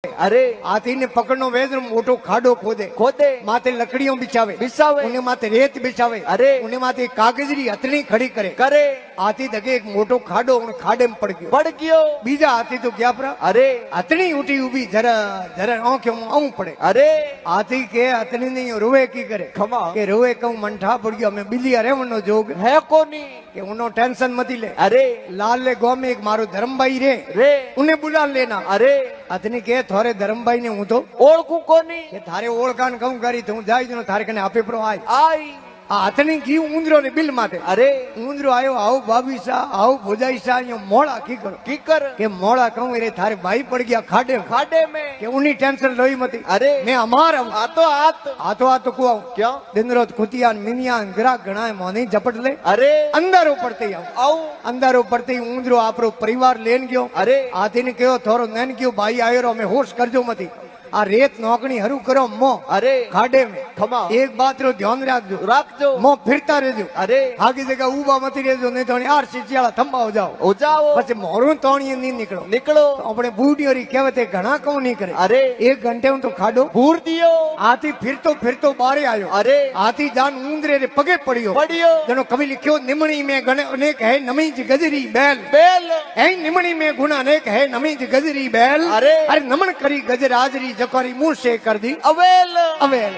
अरे हाथी ने पकड़नो वेद मोटो खाडो खोदे खोदे माथे लकड़ियों बिछावे बिछावे उन्हें माथे रेत बिछावे अरे उन्हें माथे कागजरी हथनी खड़ी करे करे हाथी दगे एक मोटो खाडो उन खाडे में पड़ गयो बीजा हाथी तो क्या पड़ा अरे हथनी उठी उभी जरा जरा आंखों में आऊं पड़े अरे हाथी के हथनी नहीं रोवे की करे खमा के रोवे कहूं मंठा पड़ गयो मैं बिल्ली अरे वनो जोग है कोनी के उनो टेंशन मती ले अरे लाल ले गांव में एक मारो धर्मभाई रे रे उन्हें बुला लेना अरे हथनी के थोरे धर्मभाई ने हूं तो ओळखू कोनी કે થારે ઓળખાણ કહું કરી તો હું જાય જો થારે કને આપે પ્રો આય आई આ હાથની ઘી ઉંદરો ને બિલ માટે अरे ઉંદરો આયો આવ બાબીસા આવ ભોજાઈસા યો મોળા કી કરો कीकर કે મોળા કહું રે થારે ભાઈ પડ ગયા ખાડે खाडे में કે ઉની ટેન્શન લોઈ મતી अरे મે અમાર आतो आत आ तो को क्यों દિનરોત કુતિયા મિનિયા ગ્રા ગણાય મોની ઝપટ લે अरे અંધારો પડતે આવ आऊ અંધારો પડતે ઉંદરો આપણો પરિવાર લેન ગયો अरे હાથીને કયો થોરો નેન કયો ભાઈ આયો રો મે હોશ કરજો મતી આ રેત નોકણી હરુ કરો મો अरे ખાડે में खमा एक बात रो ध्यान રાખજો રાખજો મો ફિરતા રહેજો अरे આगी જગ્યા ઊભા મતી રહેજો નહીં તો યાર સિચિયાળા થંભાવ જાઓ हो जाओ પછી મોરું તોણીએ નહીં નીકળો निकलो તો આપણે બુઢીઓરી કહેવતે ઘણા કહું નહીં કરે अरे એક ઘંटे હું તો ખાડો भूर दियो હાથી ફિરતો ફિરતો બારે આવ્યો अरे હાથી જાન ઊંદરે રે પગે પડ્યો पड़ियो જેનો કવિ લખ્યો નિમણી મેં ગણે અનેક હે નમી જ ગજરી બેલ बेल હે નિમણી મેં ગુણ અનેક હે નમી જ ગજરી બેલ અરે અરે નમણ કરી ગજરાજરી જકોરી મુંહ સે કર દી अवेल અવેલ